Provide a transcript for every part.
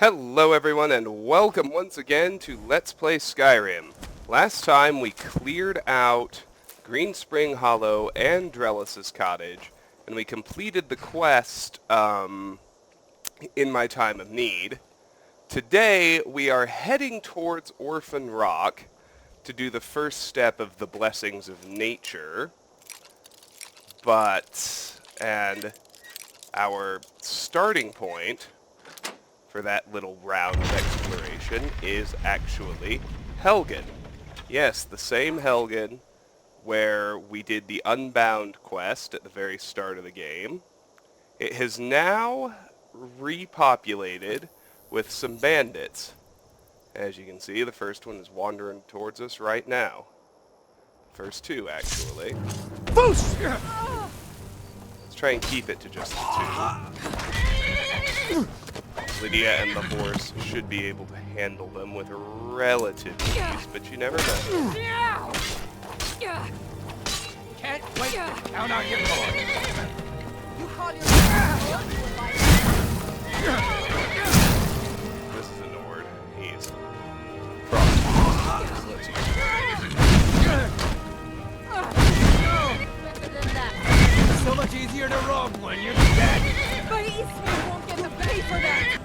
Hello everyone and welcome once again to Let's Play Skyrim. Last time we cleared out Green Spring Hollow and Drellis's cottage, and we completed the quest in my time of need. Today we are heading towards Orphan Rock to do the first step of the Blessings of Nature, and our starting point for that little round of exploration is actually Helgen. Yes, the same Helgen where we did the Unbound quest at the very start of the game. It has now repopulated with some bandits. As you can see, the first one is wandering towards us right now. First two, actually. Let's try and keep it to just the two. Lydia and the horse should be able to handle them with relative ease, but you never know. Can't wait to count on your board. You call your This is an Ord. He's frost. Let's use It's so much easier to rob when you're dead. But Eastman won't get to pay for that!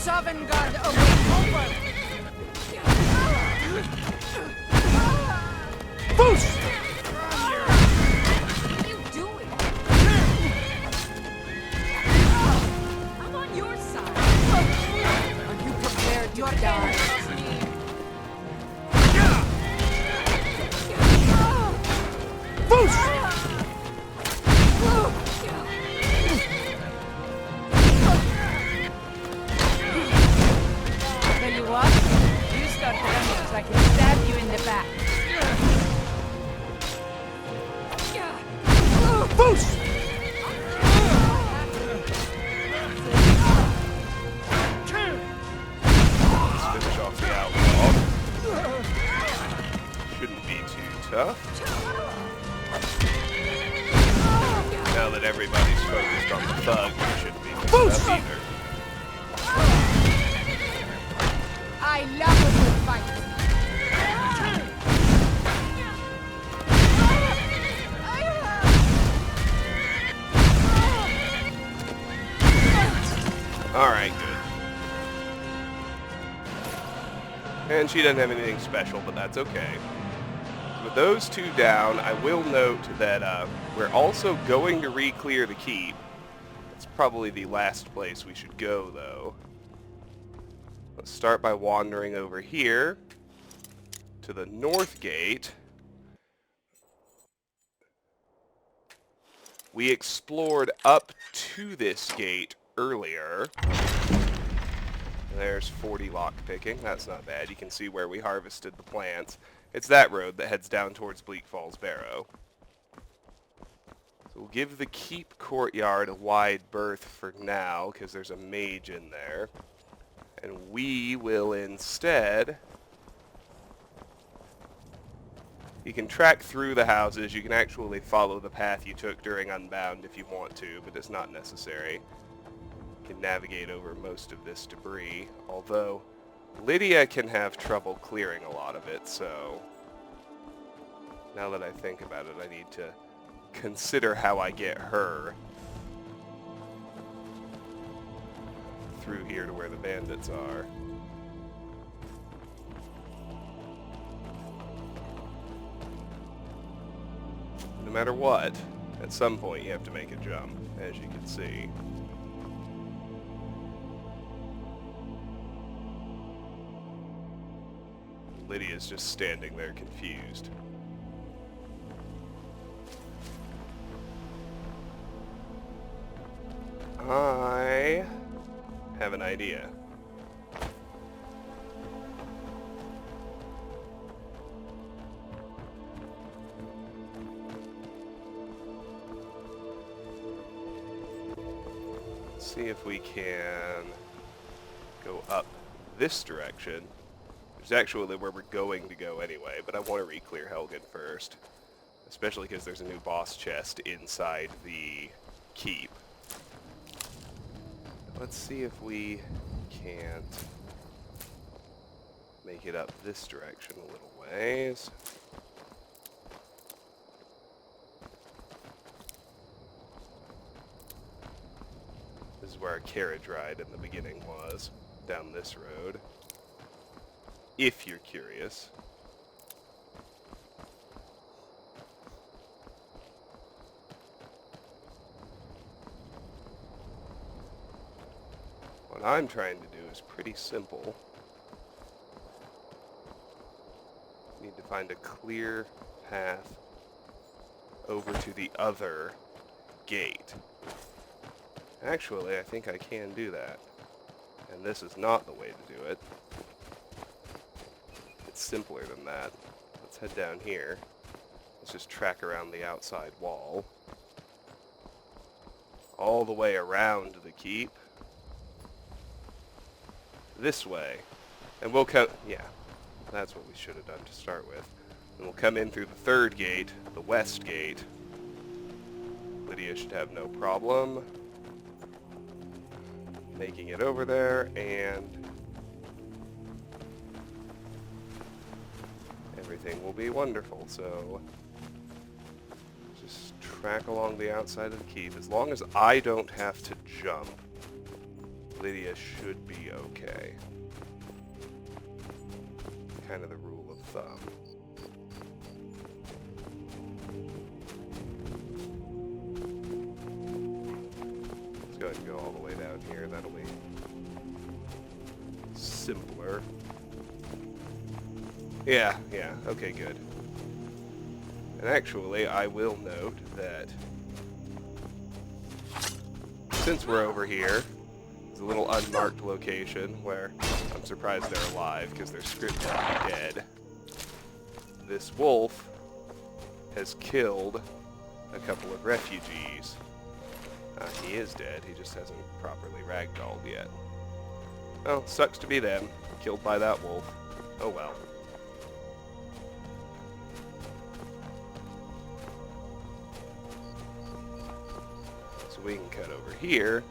Sovngarde away over! Boost! What are you doing? I'm on your side. Are you prepared to die? Boost! Tell you what, you start running so I can stab you in the back. Boost! Let's finish off the outlaw. Shouldn't be too tough. Now that everybody's focused on the thug, we shouldn't be too tough either. I love a good fight. Alright, good. And she doesn't have anything special, but that's okay. With those two down, I will note that we're also going to re-clear the keep. That's probably the last place we should go, though. Let's start by wandering over here to the north gate. We explored up to this gate earlier. There's 40 lockpicking. That's not bad. You can see where we harvested the plants. It's that road that heads down towards Bleak Falls Barrow. So we'll give the keep courtyard a wide berth for now, because there's a mage in there. And we will instead... You can track through the houses. You can actually follow the path you took during Unbound if you want to, but it's not necessary. You can navigate over most of this debris, although Lydia can have trouble clearing a lot of it, so now that I think about it, I need to consider how I get her through here to where the bandits are. No matter what, at some point you have to make a jump, as you can see. Lydia's just standing there confused. I have an idea. see if we can go up this direction, which is actually where we're going to go anyway, but I want to re-clear Helgen first. Especially because there's a new boss chest inside the keep. Let's see if we can't make it up this direction a little ways. This is where our carriage ride in the beginning was, down this road. If you're curious. What I'm trying to do is pretty simple. Need to find a clear path over to the other gate. Actually, I think I can do that. And this is not the way to do it. It's simpler than that. Let's head down here. Let's just track around the outside wall. All the way around the keep. This way. And we'll come... yeah, that's what we should have done to start with. And we'll come in through the third gate, the west gate. Lydia should have no problem making it over there, and everything will be wonderful. So just track along the outside of the keep. As long as I don't have to jump, Lydia should be okay. Kind of the rule of thumb. Let's go ahead and go all the way down here. That'll be simpler. Yeah, okay, good. And actually, I will note that since we're over here, a little unmarked location where I'm surprised they're alive because they're scripted to be dead. This wolf has killed a couple of refugees. He is dead, he just hasn't properly ragdolled yet. Well, sucks to be them, killed by that wolf. Oh well. So we can cut over here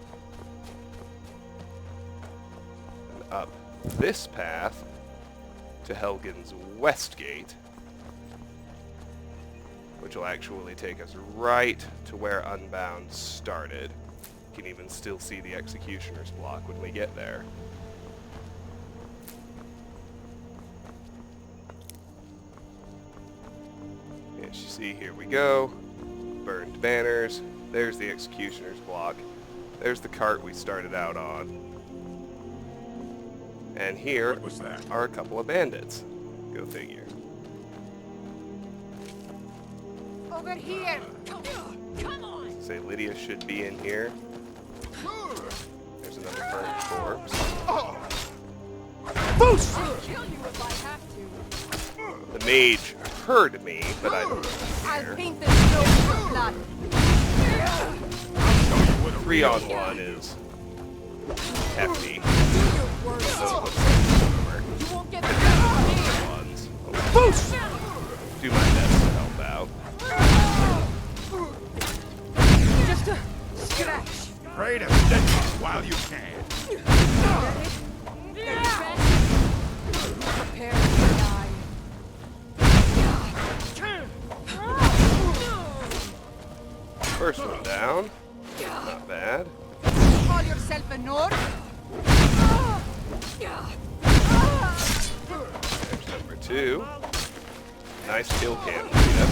up this path to Helgen's west gate, which will actually take us right to where Unbound started. You can even still see the Executioner's block when we get there. As you see, here we go. Burned banners. There's the Executioner's block. There's the cart we started out on. And here are a couple of bandits. Go figure. Over here! Come on! Say Lydia should be in here. There's another burnt corpse. Boost! I'll kill you if I have to. The mage heard me, but I don't I'll care. paint the snow with blood. 3-on-1 is hefty. You won't get the best Ones. Boost! Do my best to help out. Just a scratch. Pray to stitches while you can. Get ready. Prepare to die. First one down. Not bad. Call yourself a Nord? There's number 2. Nice kill cam, Lydia.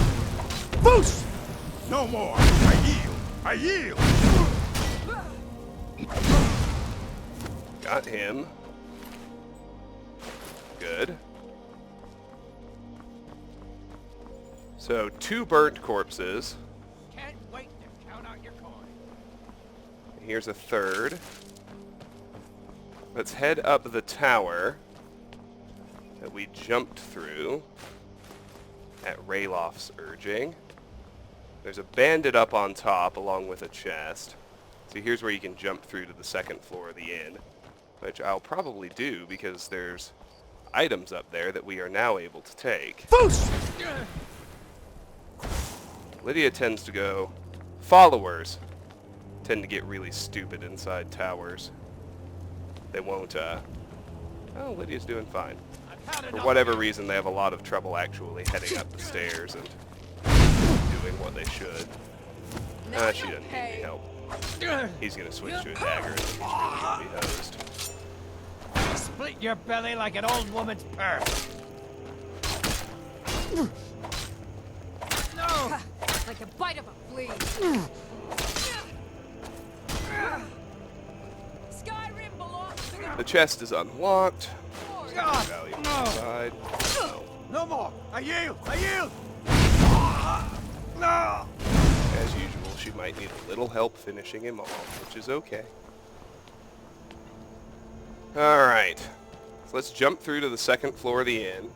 Boost! No more. I yield. I yield. Got him. Good. So 2 burnt corpses. Can't wait to count out your coin. Here's a third. Let's head up the tower that we jumped through at Rayloff's urging. There's a bandit up on top along with a chest. So here's where you can jump through to the second floor of the inn. which I'll probably do because there's items up there that we are now able to take. Foos! Lydia tends to go... Followers tend to get really stupid inside towers. They won't, Oh, Lydia's doing fine. For whatever reason, they have a lot of trouble actually heading up the stairs and doing what they should. She doesn't need any help. He's gonna switch to a dagger and then he's really gonna be hosed. Split your belly like an old woman's purse. No! Like the bite of a flea. Skyrim belongs to The chest is unlocked. God, Value no. inside. No. No more! I yield! I yield! No! As usual, she might need a little help finishing him off, which is okay. Alright, so let's jump through to the second floor of the inn.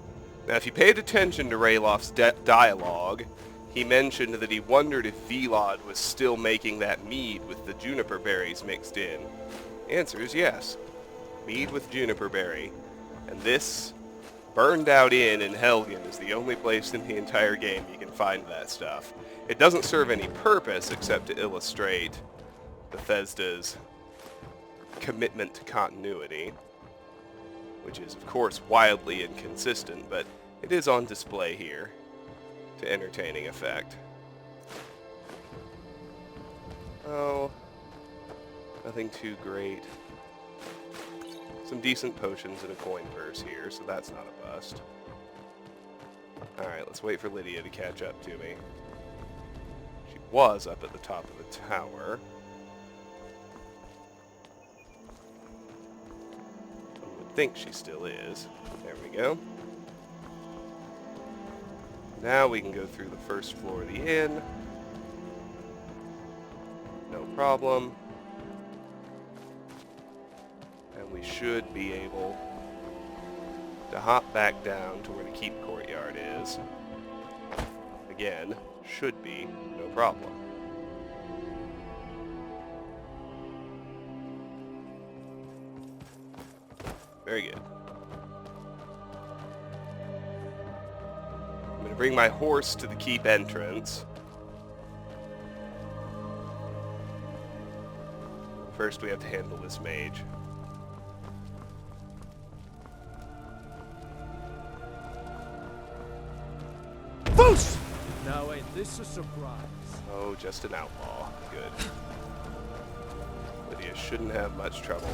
Now, if you paid attention to Rayloff's dialogue, he mentioned that he wondered if Velod was still making that mead with the juniper berries mixed in. The answer is yes. Mead with juniper berry. And this burned out inn in Helgen is the only place in the entire game you can find that stuff. It doesn't serve any purpose except to illustrate Bethesda's commitment to continuity, which is of course wildly inconsistent, but it is on display here to entertaining effect. Oh, nothing too great. Some decent potions and a coin purse here, so that's not a bust. Alright, let's wait for Lydia to catch up to me. She was up at the top of the tower. I would think she still is. There we go. Now we can go through the first floor of the inn. No problem. And we should be able to hop back down to where the keep courtyard is. Again, should be no problem. Very good. I'm going to bring my horse to the keep entrance. First we have to handle this mage. Foos! Now ain't this a surprise? Oh, just an outlaw. Good. Lydia shouldn't have much trouble.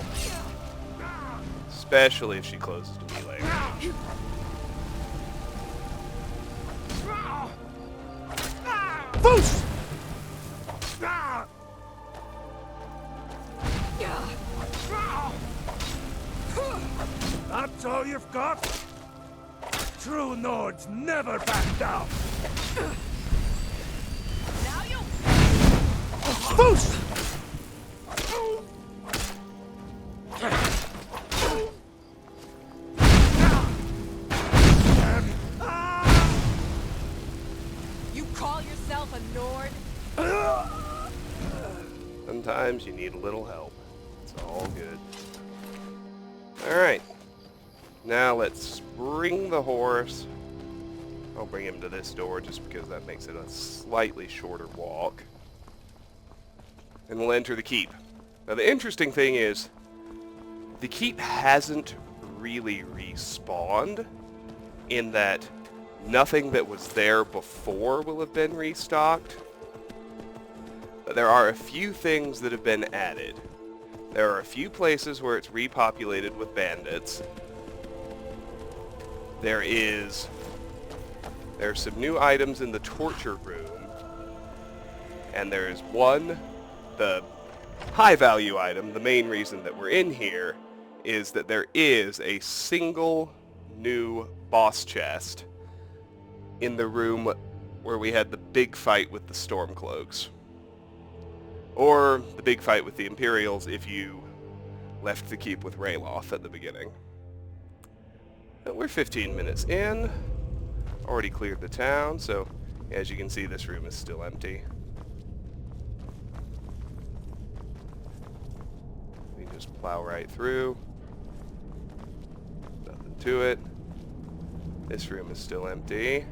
Especially if she closes to melee range. Foos! That's all you've got? True Nords never back down! Now you. Foos! You call yourself a Nord? Sometimes you need a little help. It's all good. Alright. Now let's bring the horse. I'll bring him to this door just because that makes it a slightly shorter walk. And we'll enter the keep. Now the interesting thing is, the keep hasn't really respawned in that nothing that was there before will have been restocked. But there are a few things that have been added. There are a few places where it's repopulated with bandits. There's some new items in the torture room. And there's one, the high value item, the main reason that we're in here, is that there is a single new boss chest in the room where we had the big fight with the Stormcloaks. Or the big fight with the Imperials if you left the keep with Rayloff at the beginning. But we're 15 minutes in. Already cleared the town, so as you can see, this room is still empty. We can just plow right through. to it. This room is still empty.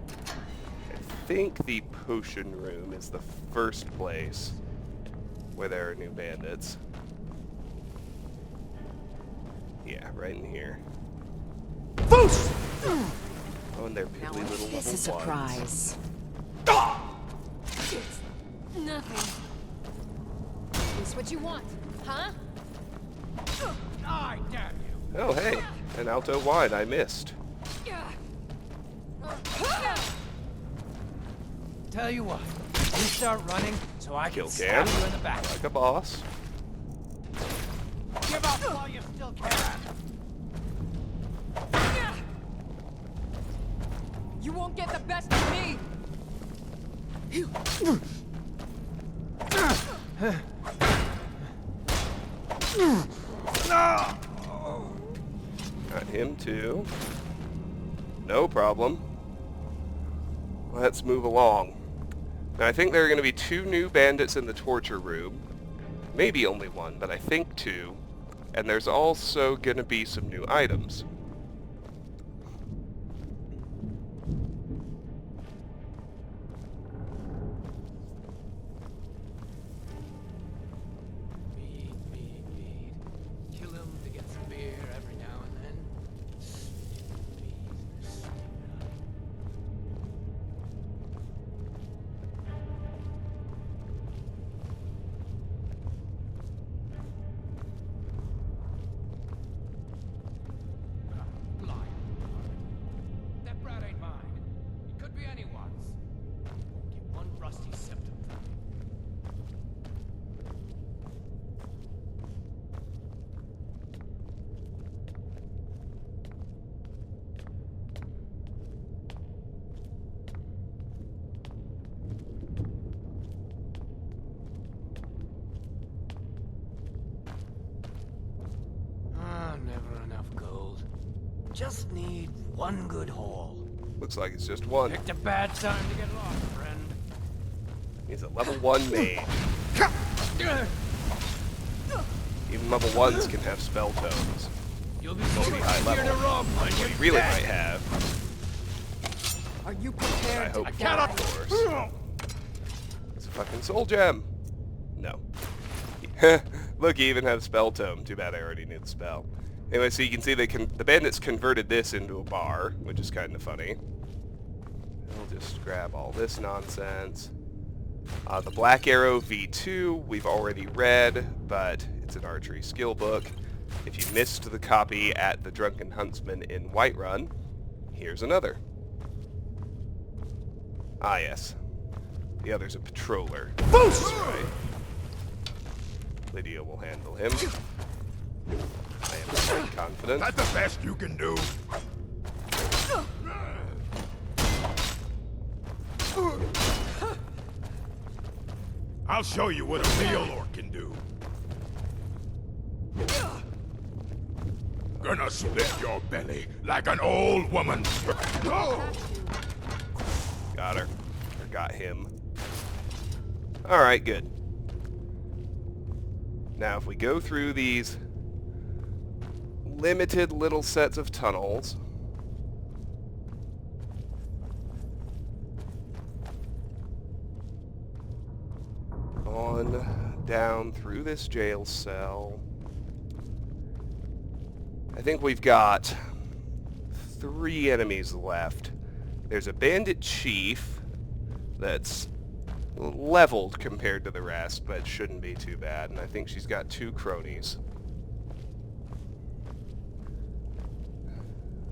I think the potion room is the first place where there are new bandits. Yeah, right in here. Foos! Oh, and they're Now piddly little this is a level ones. surprise. It's nothing. Is what you want, huh? I damn you! Oh, hey, an alto wine I missed. Tell you what, you start running so I can Kill stab cam. you in the back. Like a boss. Give up while you still can. You won't get the best of me! Got him too. No problem. Let's move along. Now I think there are going to be 2 new bandits in the torture room. Maybe only 1, but I think 2. And there's also going to be some new items. Feed. Kill him to get some beer every now and then. Blind. That brat ain't mine. It could be anyone's. Get one rusty symptom from me. Never enough gold. Just need one good haul. Looks like it's just 1. Picked a bad time to get lost, friend. He's a level 1 mage. Even level 1s can have spell tomes. You'll be They'll be high level. when What you're he really dead. might have, Are you I prepared to hope for, die? of course, it's a fucking soul gem. No. Look, he even has spell tome. Too bad I already knew the spell. Anyway, so you can see the bandits converted this into a bar, which is kind of funny. We'll just grab all this nonsense. The Black Arrow V2 we've already read, but it's an archery skill book. If you missed the copy at the Drunken Huntsman in Whiterun, here's another. Ah, yes. The other's a patroller. That's right. Lydia will handle him. I am quite confident. That's the best you can do. I'll show you what a real orc can do. Gonna split your belly like an old woman. Got her. Or got him. Alright, good. Now, if we go through these limited little sets of tunnels, on down through this jail cell, I think we've got 3 enemies left. There's a bandit chief that's leveled compared to the rest, but shouldn't be too bad, and I think she's got 2 cronies.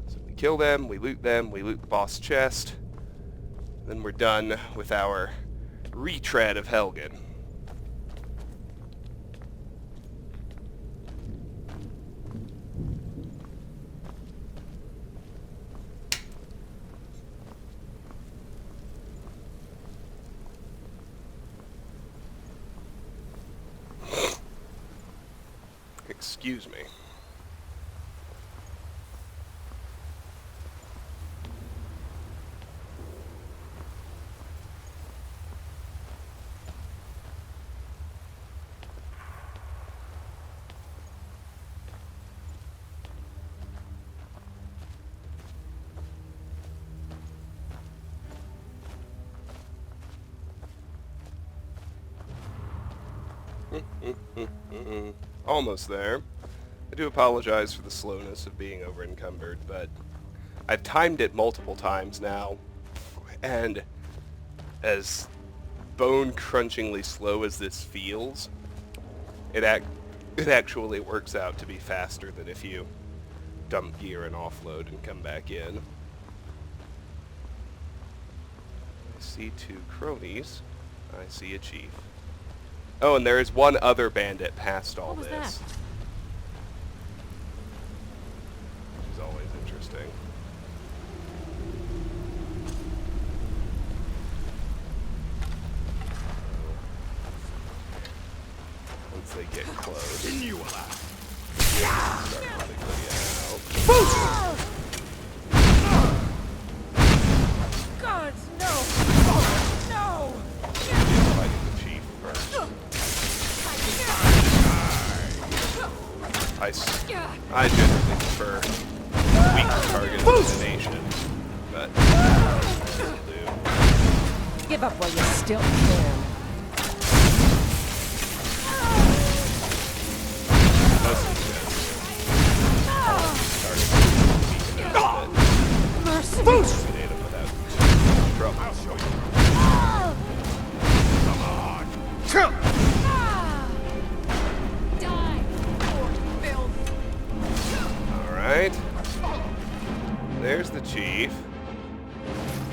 So we kill them, we loot the boss chest, then we're done with our retread of Helgen. Excuse me. Almost there. I do apologize for the slowness of being over encumbered, but I've timed it multiple times now, and as bone-crunchingly slow as this feels, it actually works out to be faster than if you dump gear and offload and come back in. I see 2 cronies. I see a chief. Oh, and there is one other bandit past all What was this. that? Which is always interesting. Once they get close, Continue alive. start letting them out. God, no! No! Fighting the chief first. I generally prefer weak target elimination, but this'll do. Give up while you still can. Most of this starting to weaken Mercy! eliminate them without trouble. I'll show you. Come on. Die! Poor filth! Alright. There's the chief.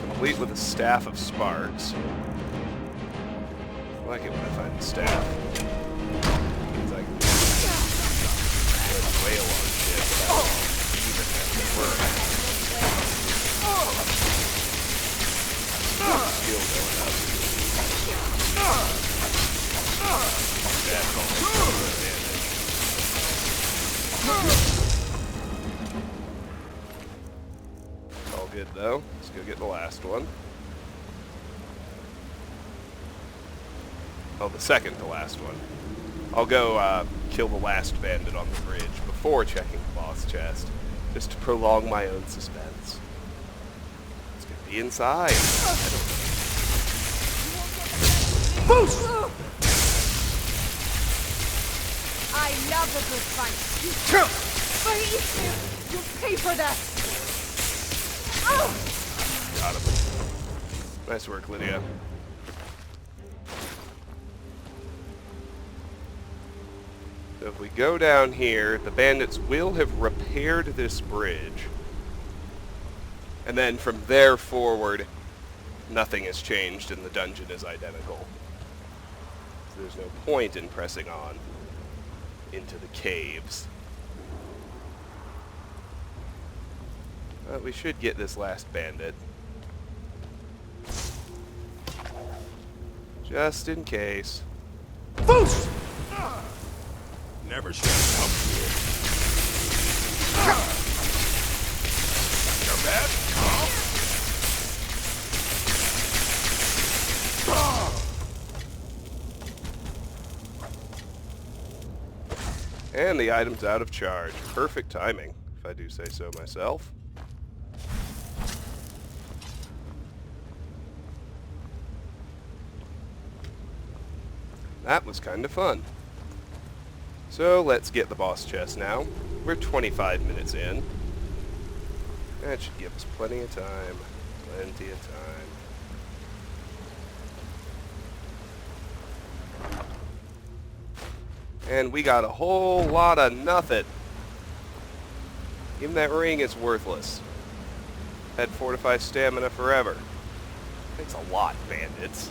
Complete with a staff of sparks. I like it when I find the staff. Means I can wail on shit without even having to work. Skill going up. That's all damage. All good though. Let's go get the last one. Oh, the second to last one. I'll go kill the last bandit on the bridge before checking the boss chest, just to prolong my own suspense. It's gonna be inside. I love a good fight. Fight! You'll pay for that! Got him. Nice work, Lydia. So if we go down here, the bandits will have repaired this bridge. And then from there forward, nothing has changed and the dungeon is identical. So there's no point in pressing on into the caves. But we should get this last bandit. Just in case. Never should have come here. You're bad? And the item's out of charge. Perfect timing, if I do say so myself. That was kind of fun. So let's get the boss chest now. We're 25 minutes in. That should give us plenty of time. Plenty of time. And we got a whole lot of nothing. Even that ring is worthless. Had fortified stamina forever. Thanks a lot, bandits.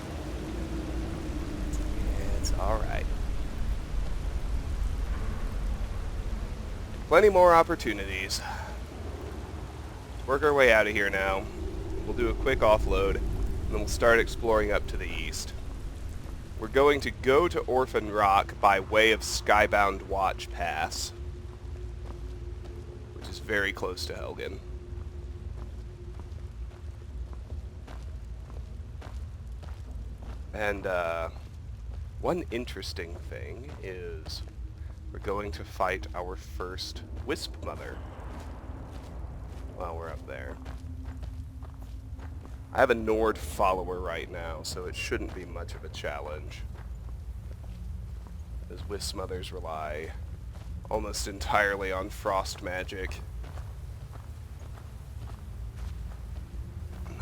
It's alright. Plenty more opportunities. Let's work our way out of here now. We'll do a quick offload, and then we'll start exploring up to the east. We're going to go to Orphan Rock by way of Skybound Watch Pass, which is very close to Helgen. And one interesting thing is we're going to fight our first wisp mother while we're up there. I have a Nord follower right now, so it shouldn't be much of a challenge. As wisp mothers rely almost entirely on frost magic.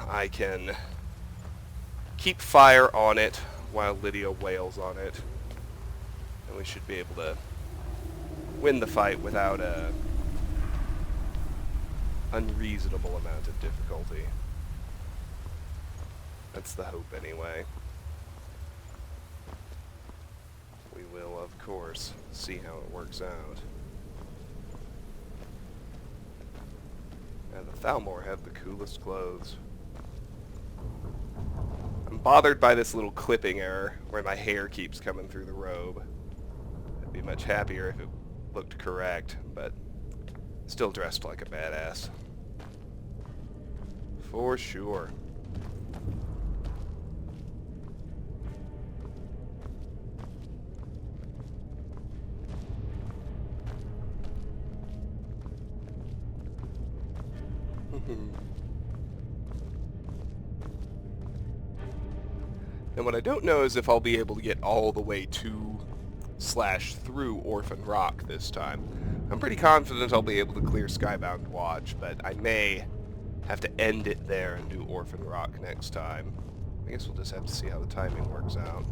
I can keep fire on it while Lydia wails on it. And we should be able to win the fight without a unreasonable amount of difficulty. That's the hope anyway. We will, of course, see how it works out. And the Thalmor have the coolest clothes. I'm bothered by this little clipping error where my hair keeps coming through the robe. I'd be much happier if it looked correct, but still dressed like a badass. For sure. And what I don't know is if I'll be able to get all the way to / through Orphan Rock this time. I'm pretty confident I'll be able to clear Skybound Watch, but I may have to end it there and do Orphan Rock next time. I guess we'll just have to see how the timing works out.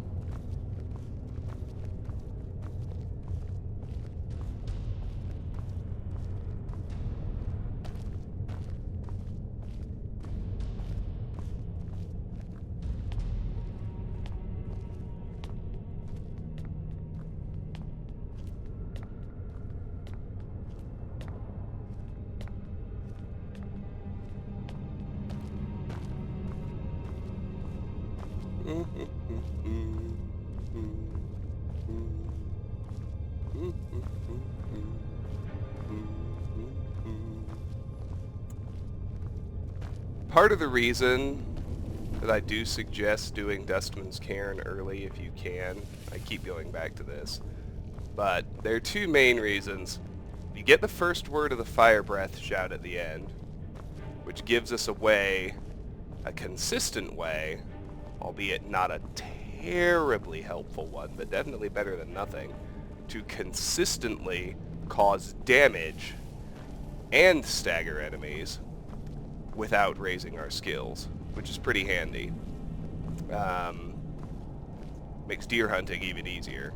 Part of the reason that I do suggest doing Dustman's Cairn early if you can, I keep going back to this, but there are two main reasons. You get the first word of the Fire Breath shout at the end, which gives us a way, a consistent way, albeit not a terribly helpful one, but definitely better than nothing, to consistently cause damage and stagger enemies without raising our skills, which is pretty handy. Makes deer hunting even easier.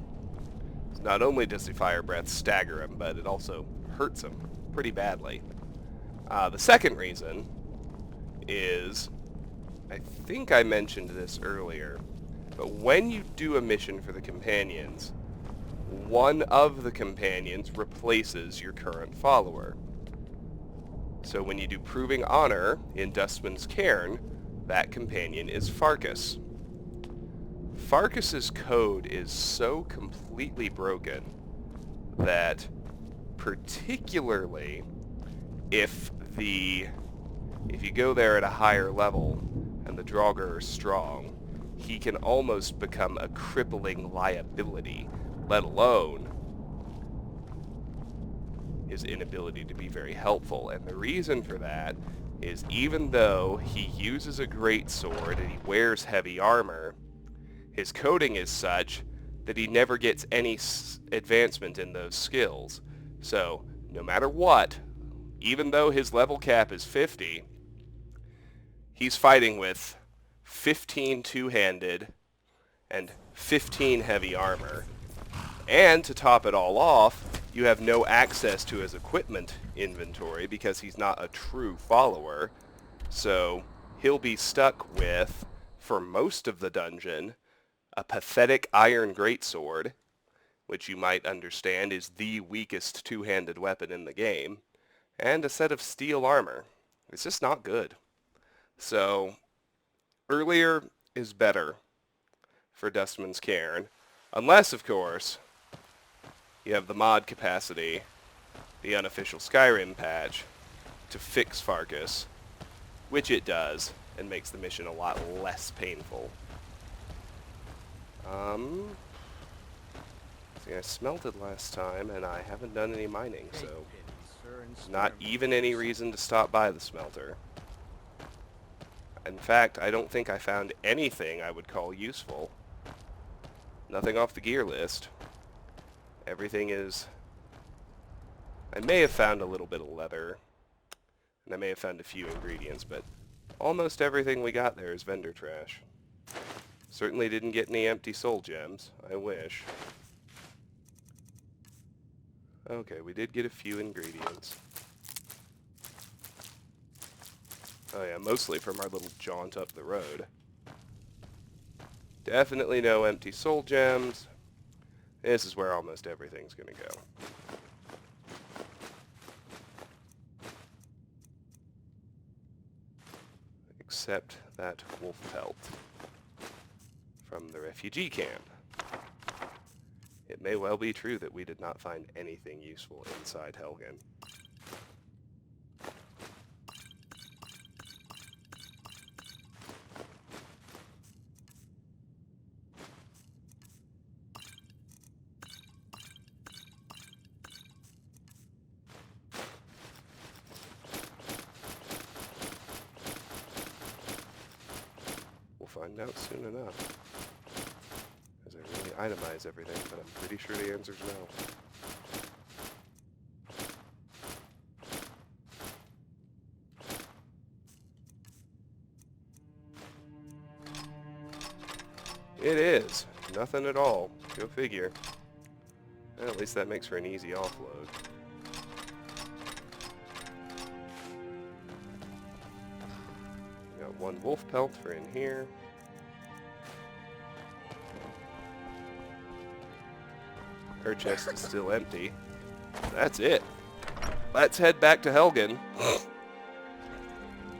Not only does the Fire Breath stagger him, but it also hurts him pretty badly. The second reason is, I think I mentioned this earlier, but when you do a mission for the companions, one of the companions replaces your current follower. So when you do Proving Honor in Dustman's Cairn, that companion is Farkas. Farkas's code is so completely broken that particularly if you go there at a higher level and the Draugr are strong, he can almost become a crippling liability, let alone his inability to be very helpful. And the reason for that is even though he uses a greatsword and he wears heavy armor, his coding is such that he never gets any advancement in those skills. So no matter what, even though his level cap is 50, he's fighting with 15 two-handed and 15 heavy armor. And to top it all off, you have no access to his equipment inventory because he's not a true follower. So he'll be stuck with, for most of the dungeon, a pathetic iron greatsword, which you might understand is the weakest two-handed weapon in the game, and a set of steel armor. It's just not good. So earlier is better for Dustman's Cairn, unless, of course, you have the mod capacity, the unofficial Skyrim patch, to fix Farkas, which it does, and makes the mission a lot less painful. See, I smelted last time, and I haven't done any mining, so not even any reason to stop by the smelter. In fact, I don't think I found anything I would call useful. Nothing off the gear list. everything is... I may have found a little bit of leather, and I may have found a few ingredients, but almost everything we got there is vendor trash. Certainly didn't get any empty soul gems. I wish. Okay, we did get a few ingredients. Oh yeah, mostly from our little jaunt up the road. Definitely no empty soul gems. This is where almost everything's gonna go. Except that wolf pelt from the refugee camp. It may well be true that we did not find anything useful inside Helgen. Find out soon enough. As I really itemize everything, but I'm pretty sure the answer's no. It is. Nothing at all. Go figure. Well, at least that makes for an easy offload. Got one wolf pelt for in here. Her chest is still empty. That's it. Let's head back to Helgen.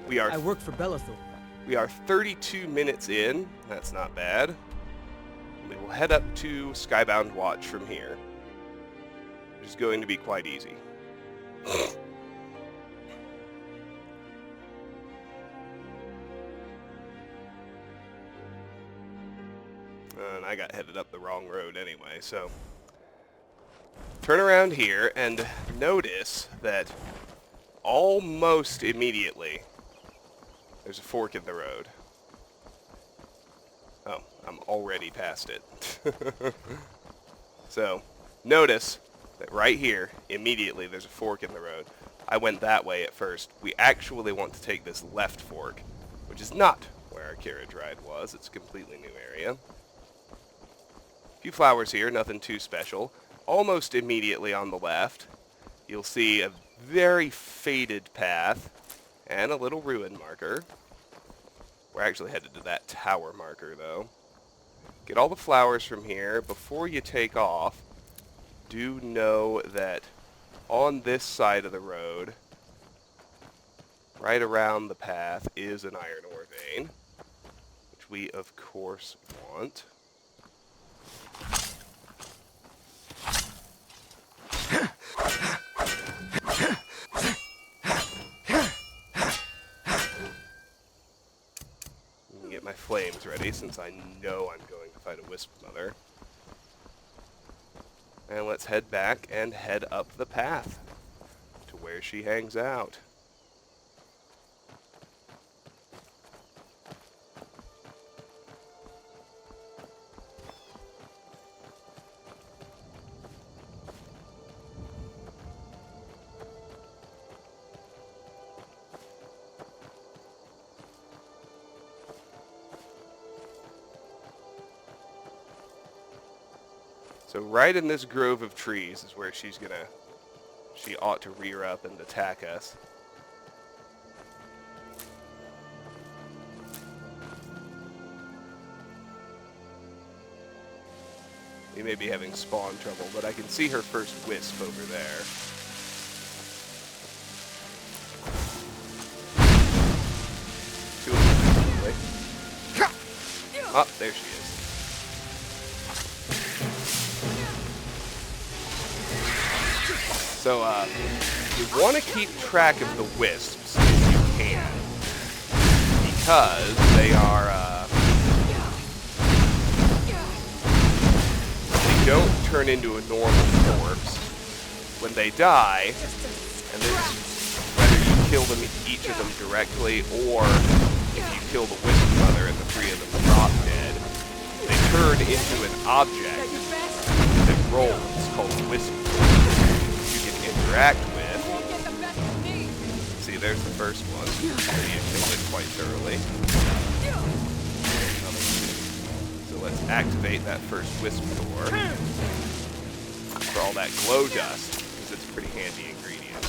I work for Belethor. We are 32 minutes in. That's not bad. We will head up to Skybound Watch from here, which is going to be quite easy. And I got headed up the wrong road anyway, so... Turn around here and notice that almost immediately there's a fork in the road. Oh, I'm already past it. So, notice that right here, immediately, there's a fork in the road. I went that way at first. We actually want to take this left fork, which is not where our carriage ride was. It's a completely new area. A few flowers here, nothing too special. Almost immediately on the left, you'll see a very faded path and a little ruin marker. We're actually headed to that tower marker, though. Get all the flowers from here. Before you take off, do know that on this side of the road, right around the path, is an iron ore vein, which we, of course, want. Get my flames ready, since I know I'm going to fight a wisp mother. And let's head back and head up the path to where she hangs out. So right in this grove of trees is where she ought to rear up and attack us. We may be having spawn trouble, but I can see her first wisp over there. Two of them, actually. Oh, there she is. So, you want to keep track of the wisps if you can, because they are, they don't turn into a normal corpse when they die, and it's whether you kill them, each of them directly, or if you kill the wisp mother and the three of them drop dead, they turn into an object that rolls called wisp you can interact with. Won't get the best of me. See, there's the first one. Lydia killed it quite thoroughly. There's another one. So let's activate that first wisp core for all that glow dust, because it's a pretty handy ingredient.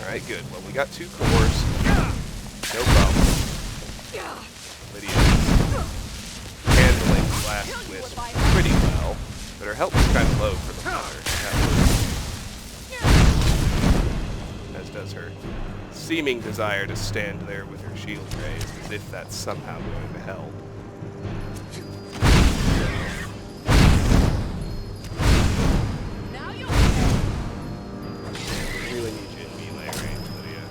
Alright, good. Well, we got 2 cores. No problem. Lydia's handling the last wisp pretty well, but her health is kind of low for the mother. As does her seeming desire to stand there with her shield raised, as if that's somehow going to help. Now you'll Really need you in melee range, Lydia.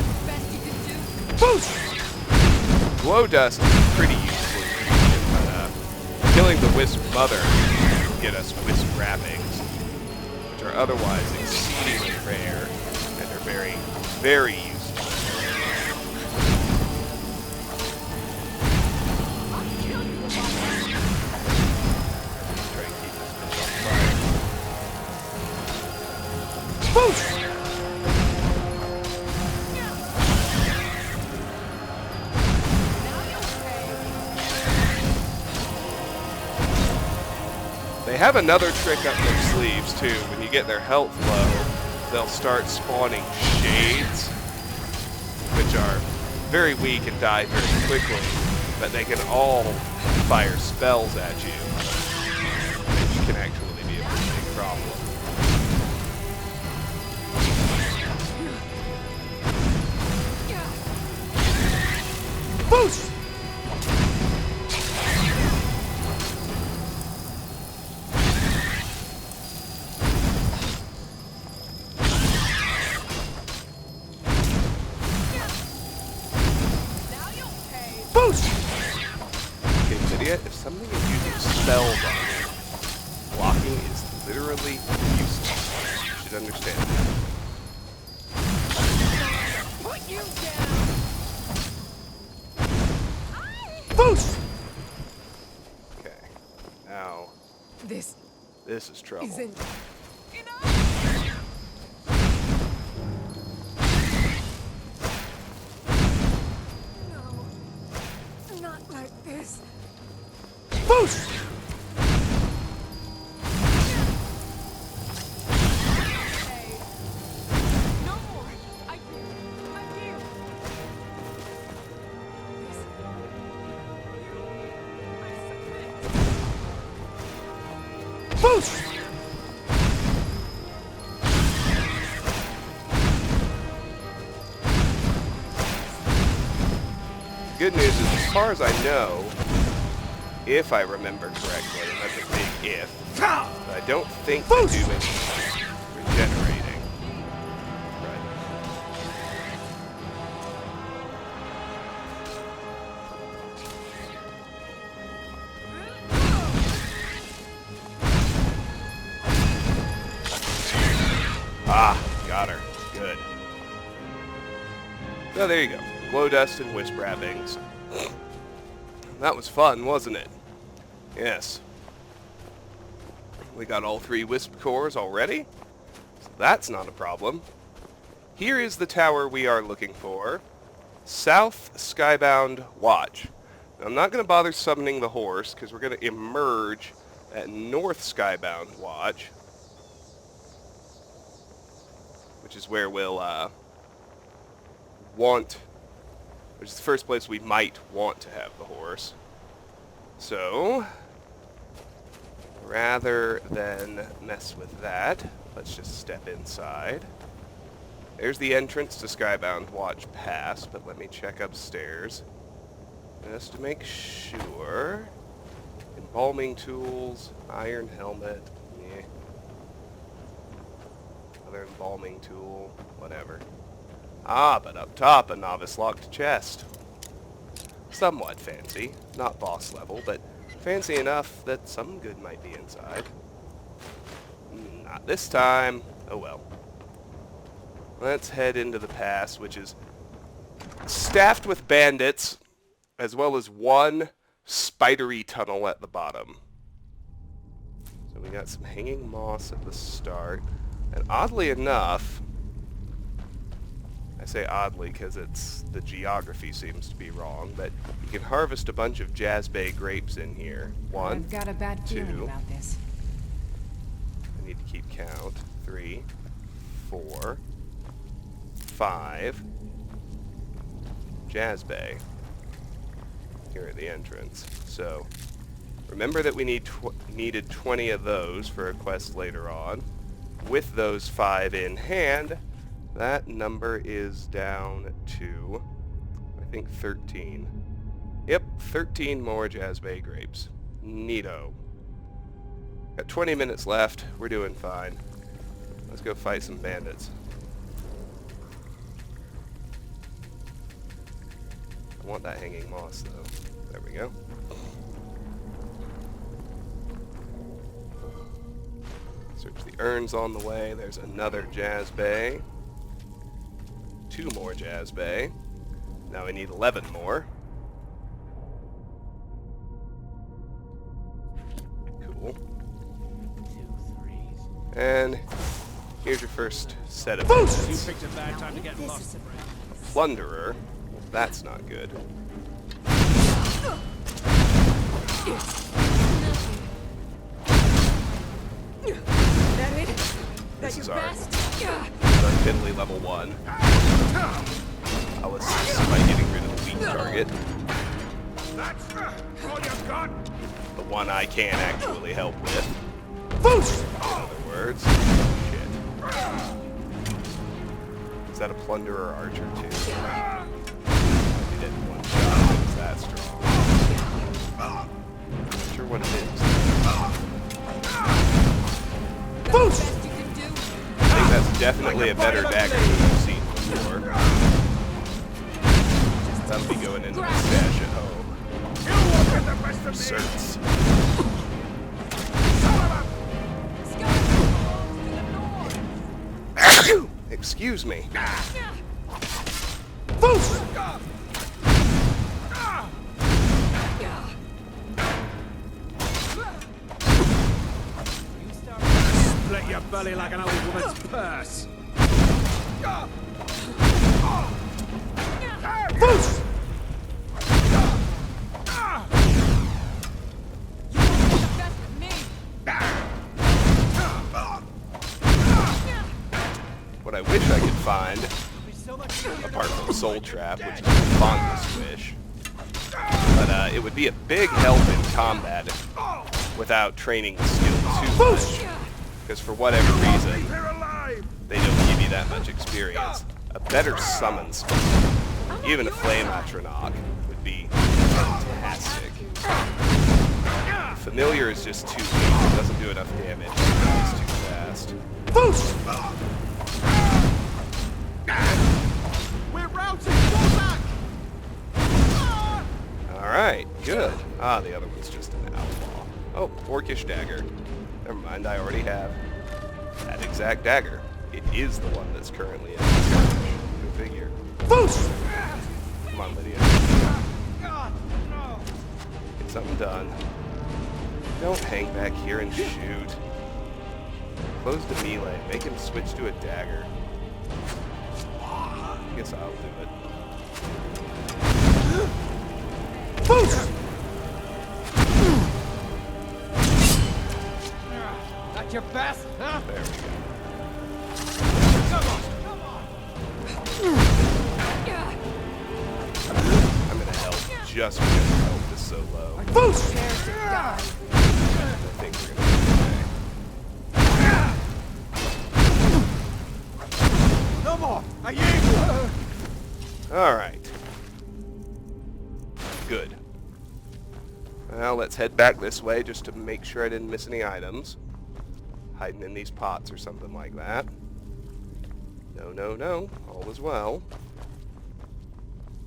the best you can do. Glow dust is pretty useful, but killing the wisp mother will get us wisp wrappings, which are otherwise exceedingly rare and are very, very useful. Try and keep this bitch on fire. They have another trick up their sleeves too. When you get their health low, they'll start spawning shades, which are very weak and die very quickly, but they can all fire spells at you, which can actually be a pretty big problem. Boost! Boost! Okay, Lydia, if something is using spells on you, blocking is literally useless. You should understand that. Put you down. Boost! Okay. Now, This this is trouble. isn't enough. No, not like this. Boost! Hey, no more. I hear. This, I submit. Boost! Good news is, as far as I know, if I remember correctly, and that's a big if, but I don't think they do any regenerating. Right. Ah, got her. Good. So there you go. Glow dust and wisp wrappings. That was fun, wasn't it? Yes. We got all 3 wisp cores already, so that's not a problem. Here is the tower we are looking for. South Skybound Watch. Now, I'm not going to bother summoning the horse, because we're going to emerge at North Skybound Watch, which is where we'll which is the first place we might want to have the horse. So, rather than mess with that, let's just step inside. There's the entrance to Skybound Watch Pass, but let me check upstairs just to make sure. Embalming tools, iron helmet, yeah. Another embalming tool, whatever. Ah, but up top, a novice-locked chest. Somewhat fancy. Not boss level, but fancy enough that some good might be inside. Not this time. Oh well. let's head into the pass, which is staffed with bandits, as well as one spidery tunnel at the bottom. So we got some hanging moss at the start, and oddly enough, I say oddly because the geography seems to be wrong, but you can harvest a bunch of Jazbay grapes in here. One, I've got a bad feeling two. about this. I need to keep count. 3, 4, 5 Jazbay here at the entrance. So remember that we needed 20 of those for a quest later on. With those 5 in hand, that number is down to, I think, 13. Yep, 13 more Jazbay grapes. Neato. Got 20 minutes left. We're doing fine. Let's go fight some bandits. I want that hanging moss, though. There we go. Search the urns on the way. There's another Jazbay. 2 more Jazbay. Now we need 11 more. Cool. 2 3s. And here's your first set of You bandits. picked a bad time to get This lost. is a Plunderer. That's not good. That it? That This your is our best? Fiddly level 1. I'll assist by getting rid of the weak target. That's all you got? The one I can actually help with. In other words. Shit. Is that a plunderer archer too? He did one shot. It's that strong. Not sure what it is. That's the best you can do? I think that's definitely a better dagger than I've seen before. That'll be going into the stash at home. You won't get the best of me! Certs. Excuse me. Split your belly like an old woman's purse. What I wish I could find, apart from Soul Trap, which is my fondest wish, but it would be a big help in combat without training the skill too much, because for whatever reason, They're alive! they don't give you that much experience. A better summon spell, even a Flame Atronach, would be fantastic. Familiar is just too weak, it doesn't do enough damage, it's too fast. We're routed. Go back. Alright, good. Ah, the other one's just an outlaw. Oh, Orcish dagger. Never mind, I already have that exact dagger. It is the one that's currently in the church. Go figure. Come on, Lydia. Get something done. Don't hang back here and shoot. Close the melee. Make him switch to a dagger. I guess I'll do it. That's your best, huh? There we go. Come on. I'm gonna help just because the health is so low. Prepare to die. I think we're gonna be okay. No more. I aim. Alright. Good. Well, let's head back this way just to make sure I didn't miss any items. Hiding in these pots or something like that. No, no, no. All is well.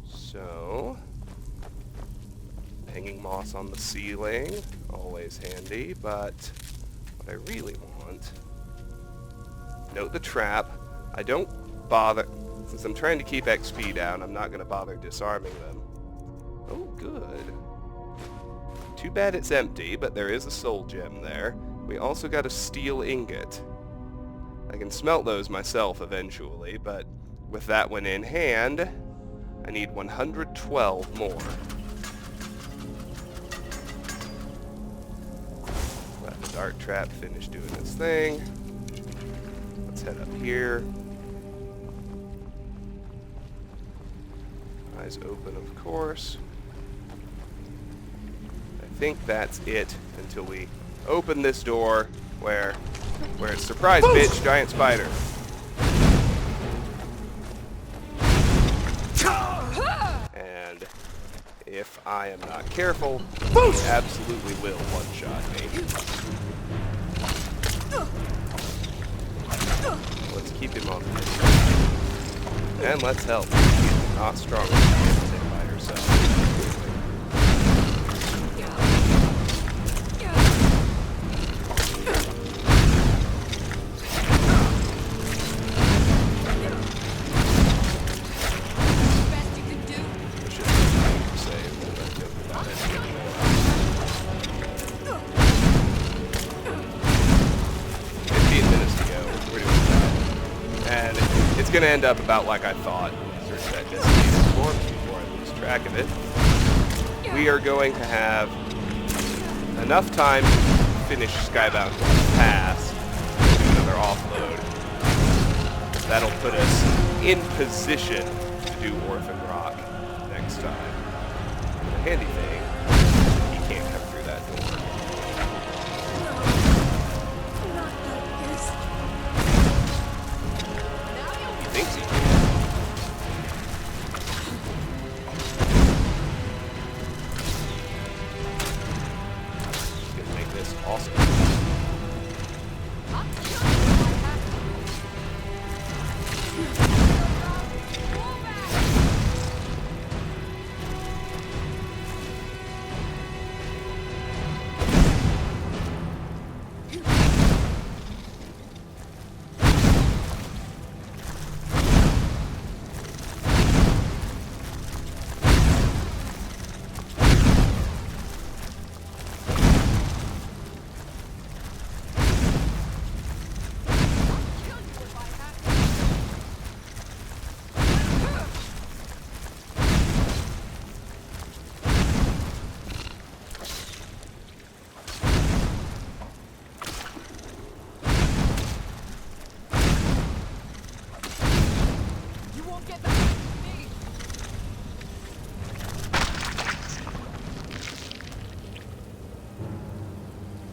So, hanging moss on the ceiling. Always handy, but what I really want... Note the trap. I don't bother... Since I'm trying to keep XP down, I'm not going to bother disarming them. Oh, good. Too bad it's empty, but there is a soul gem there. We also got a steel ingot. I can smelt those myself eventually, but with that one in hand, I need 112 more. Let the dart trap finish doing its thing. Let's head up here. Eyes open, of course. I think that's it until we open this door where it's surprise, bitch, giant spider. And if I am not careful, he absolutely will one-shot me. Let's keep him on this. And let's help. She's not strong enough to hit by herself. Going to end up about like I thought. Search that destination form before I lose track of it. We are going to have enough time to finish Skybound Watch Pass, do another offload. That'll put us in position to do Orphan Rock next time. The handy thing, he can't come through that door.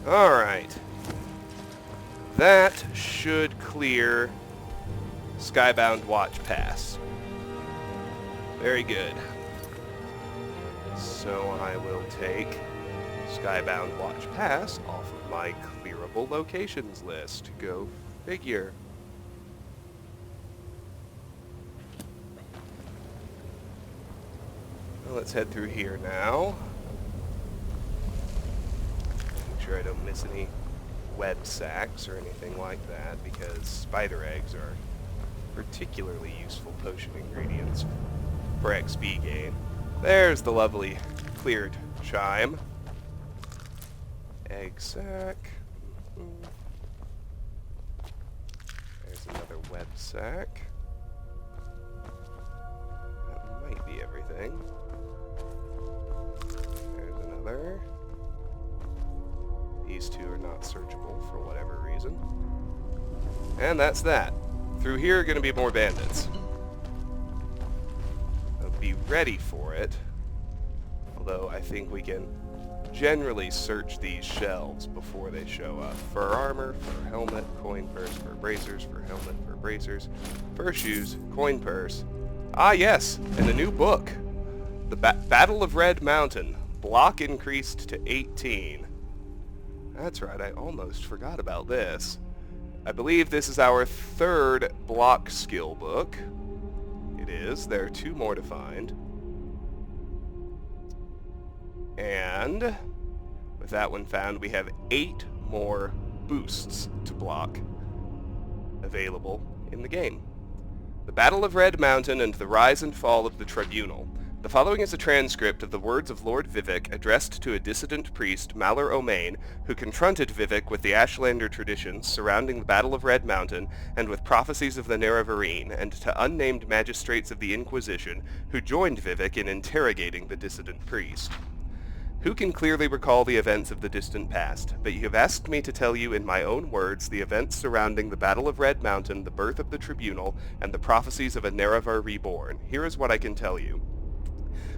Alright. That should clear Skybound Watch Pass. Very good. So I will take Skybound Watch Pass off of my clearable locations list. Go figure. Well, let's head through here now. Sure I don't miss any web sacks or anything like that, because spider eggs are particularly useful potion ingredients for XP gain. There's the lovely cleared chime. Egg sack. There's another web sack. That might be everything. There's another. These two are not searchable for whatever reason. And that's that. Through here are going to be more bandits. I'll be ready for it. Although I think we can generally search these shelves before they show up. For armor, for helmet, coin purse, for bracers, for helmet, for bracers, for shoes, coin purse. Ah yes, and a new book. The Battle of Red Mountain. Block increased to 18. That's right, I almost forgot about this. I believe this is our third block skill book. It is. There are 2 more to find. And with that one found, we have 8 more boosts to block available in the game. The Battle of Red Mountain and the Rise and Fall of the Tribunal. The following is a transcript of the words of Lord Vivek addressed to a dissident priest, Malor Omain, who confronted Vivek with the Ashlander traditions surrounding the Battle of Red Mountain and with prophecies of the Nerevarine, and to unnamed magistrates of the Inquisition who joined Vivek in interrogating the dissident priest. Who can clearly recall the events of the distant past, but you have asked me to tell you in my own words the events surrounding the Battle of Red Mountain, the birth of the Tribunal, and the prophecies of a Nerevar reborn. Here is what I can tell you.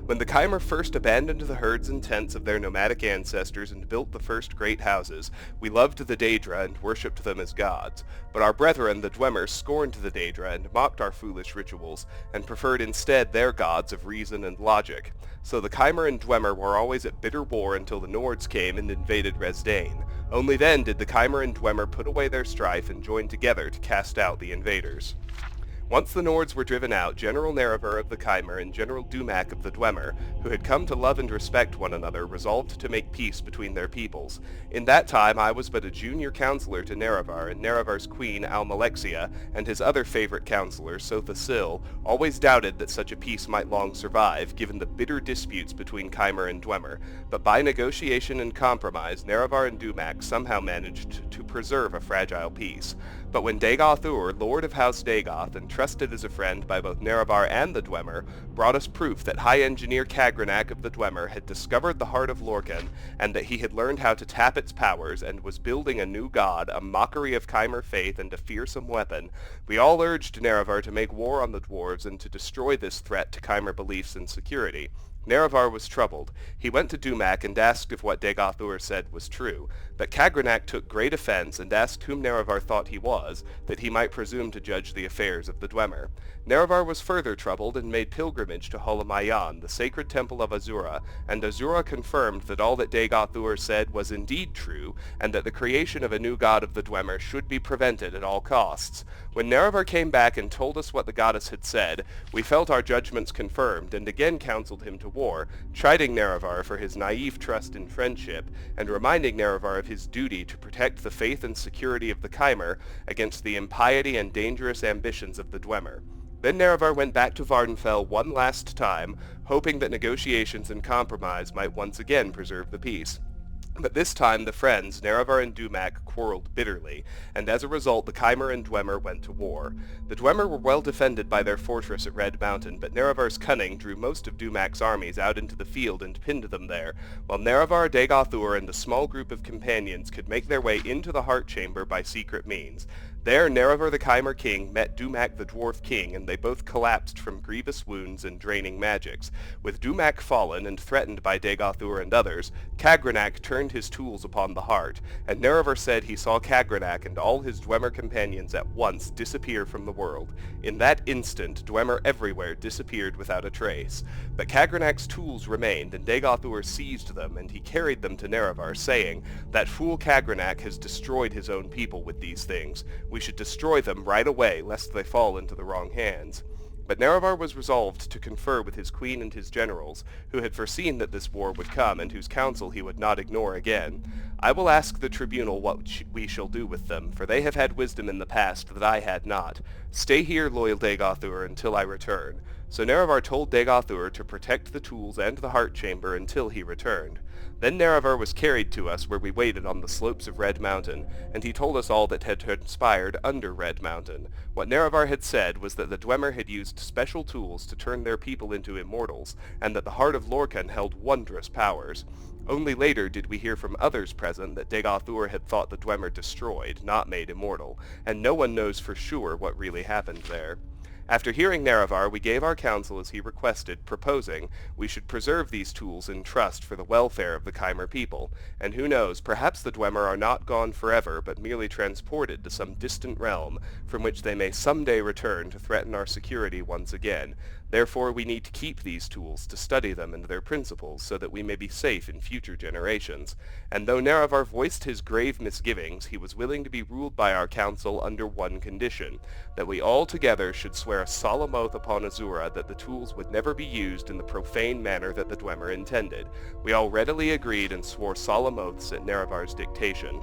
When the Chimer first abandoned the herds and tents of their nomadic ancestors and built the first great houses, we loved the Daedra and worshipped them as gods. But our brethren, the Dwemer, scorned the Daedra and mocked our foolish rituals, and preferred instead their gods of reason and logic. So the Chimer and Dwemer were always at bitter war until the Nords came and invaded Resdain. Only then did the Chimer and Dwemer put away their strife and join together to cast out the invaders. Once the Nords were driven out, General Nerevar of the Chimer and General Dumak of the Dwemer, who had come to love and respect one another, resolved to make peace between their peoples. In that time I was but a junior counselor to Nerevar, and Nerevar's queen, Almalexia, and his other favorite counselor, Sotha Sil, always doubted that such a peace might long survive, given the bitter disputes between Chimer and Dwemer. But by negotiation and compromise, Nerevar and Dumak somehow managed to preserve a fragile peace. But when Dagoth-Ur, Lord of House Dagoth, and trusted as a friend by both Nerevar and the Dwemer, brought us proof that High Engineer Kagranak of the Dwemer had discovered the heart of Lorkhan, and that he had learned how to tap its powers, and was building a new god, a mockery of Chimer faith and a fearsome weapon, we all urged Nerevar to make war on the dwarves and to destroy this threat to Chimer beliefs and security. Nerevar was troubled. He went to Dumak and asked if what Dagoth-Ur said was true, but Kagranak took great offense and asked whom Nerevar thought he was, that he might presume to judge the affairs of the Dwemer. Nerevar was further troubled and made pilgrimage to Holamayan, the sacred temple of Azura, and Azura confirmed that all that Dagoth-Ur said was indeed true, and that the creation of a new god of the Dwemer should be prevented at all costs. When Nerevar came back and told us what the goddess had said, we felt our judgments confirmed, and again counseled him to war, chiding Nerevar for his naive trust in friendship, and reminding Nerevar of his duty to protect the faith and security of the Chimer against the impiety and dangerous ambitions of the Dwemer. Then Nerevar went back to Vardenfell one last time, hoping that negotiations and compromise might once again preserve the peace. But this time the friends, Nerevar and Dumak, quarreled bitterly, and as a result the Chimer and Dwemer went to war. The Dwemer were well defended by their fortress at Red Mountain, but Nerevar's cunning drew most of Dumak's armies out into the field and pinned them there, while Nerevar, Dagoth-Ur, and a small group of companions could make their way into the Heart Chamber by secret means. There Nerevar the Chimer King met Dumak the Dwarf King, and they both collapsed from grievous wounds and draining magics. With Dumak fallen and threatened by Dagoth-Ur and others, Kagranak turned his tools upon the heart, and Nerevar said he saw Kagranak and all his Dwemer companions at once disappear from the world. In that instant, Dwemer everywhere disappeared without a trace. But Kagranak's tools remained, and Dagoth-Ur seized them, and he carried them to Nerevar, saying, "That fool Kagranak has destroyed his own people with these things. We should destroy them right away, lest they fall into the wrong hands." But Nerevar was resolved to confer with his queen and his generals, who had foreseen that this war would come, and whose counsel he would not ignore again. "I will ask the tribunal what we shall do with them, for they have had wisdom in the past that I had not. Stay here, loyal Dagoth-Ur, until I return." So Nerevar told Dagoth-Ur to protect the tools and the heart chamber until he returned. Then Nerevar was carried to us where we waited on the slopes of Red Mountain, and he told us all that had transpired under Red Mountain. What Nerevar had said was that the Dwemer had used special tools to turn their people into immortals, and that the heart of Lorkhan held wondrous powers. Only later did we hear from others present that Dagoth-Ur had thought the Dwemer destroyed, not made immortal, and no one knows for sure what really happened there. After hearing Nerevar, we gave our counsel as he requested, proposing we should preserve these tools in trust for the welfare of the Chimer people, and who knows, perhaps the Dwemer are not gone forever, but merely transported to some distant realm, from which they may someday return to threaten our security once again. Therefore we need to keep these tools, to study them and their principles, so that we may be safe in future generations. And though Nerevar voiced his grave misgivings, he was willing to be ruled by our council under one condition, that we all together should swear a solemn oath upon Azura that the tools would never be used in the profane manner that the Dwemer intended. We all readily agreed and swore solemn oaths at Nerevar's dictation.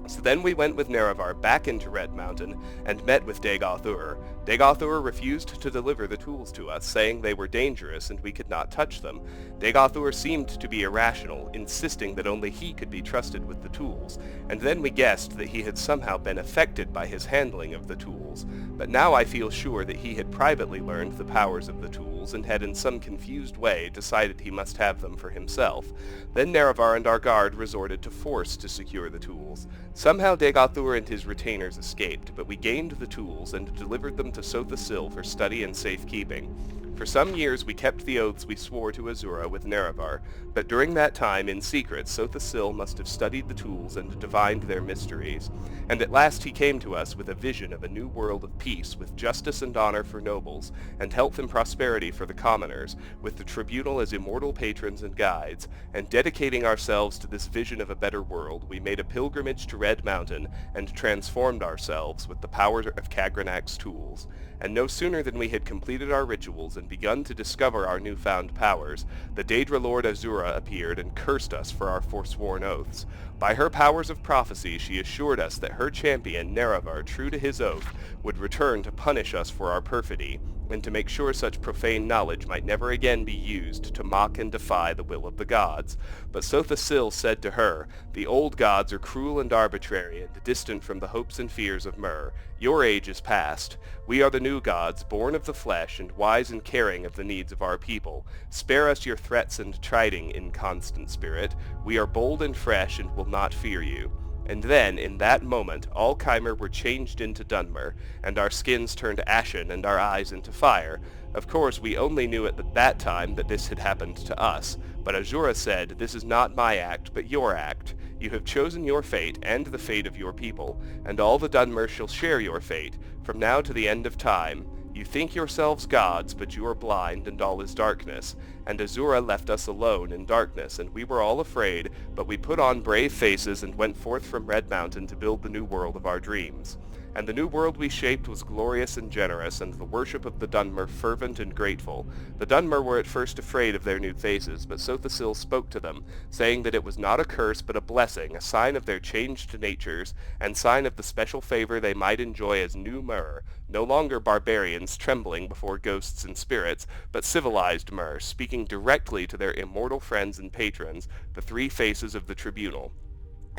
So then we went with Nerevar back into Red Mountain and met with Dagoth-Ur. Dagoth-Ur refused to deliver the tools to us, saying they were dangerous and we could not touch them. Dagoth-Ur seemed to be irrational, insisting that only he could be trusted with the tools, and then we guessed that he had somehow been affected by his handling of the tools. But now I feel sure that he had privately learned the powers of the tools and had in some confused way decided he must have them for himself. Then Nerevar and our guard resorted to force to secure the tools. Somehow Dagoth-Ur and his retainers escaped, but we gained the tools and delivered them to Sotha-Sil for study and safekeeping. For some years we kept the oaths we swore to Azura with Nerevar, but during that time, in secret, Sotha-Sil must have studied the tools and divined their mysteries. And at last he came to us with a vision of a new world of peace, with justice and honor for nobles, and health and prosperity for the commoners, with the tribunal as immortal patrons and guides. And dedicating ourselves to this vision of a better world, we made a pilgrimage to Red Mountain, and transformed ourselves with the power of Kagranak's tools. And no sooner than we had completed our rituals and begun to discover our newfound powers, the Daedra Lord Azura appeared and cursed us for our forsworn oaths. By her powers of prophecy she assured us that her champion, Nerevar, true to his oath, would return to punish us for our perfidy, and to make sure such profane knowledge might never again be used to mock and defy the will of the gods. But Sotha-Sil said to her, "The old gods are cruel and arbitrary and distant from the hopes and fears of Myr. Your age is past. We are the new gods, born of the flesh and wise and caring of the needs of our people. Spare us your threats and chiding, inconstant spirit. We are bold and fresh and will not fear you." And then, in that moment, all Chimer were changed into Dunmer, and our skins turned ashen and our eyes into fire. Of course, we only knew at that time that this had happened to us, but Azura said, "This is not my act, but your act. You have chosen your fate and the fate of your people, and all the Dunmer shall share your fate, from now to the end of time. You think yourselves gods, but you are blind, and all is darkness." And Azura left us alone in darkness, and we were all afraid, but we put on brave faces and went forth from Red Mountain to build the new world of our dreams. And the new world we shaped was glorious and generous, and the worship of the Dunmer fervent and grateful. The Dunmer were at first afraid of their new faces, but Sotha-Sil spoke to them, saying that it was not a curse but a blessing, a sign of their changed natures, and sign of the special favor they might enjoy as new Myr, no longer barbarians trembling before ghosts and spirits, but civilized Myr, speaking directly to their immortal friends and patrons, the three faces of the tribunal.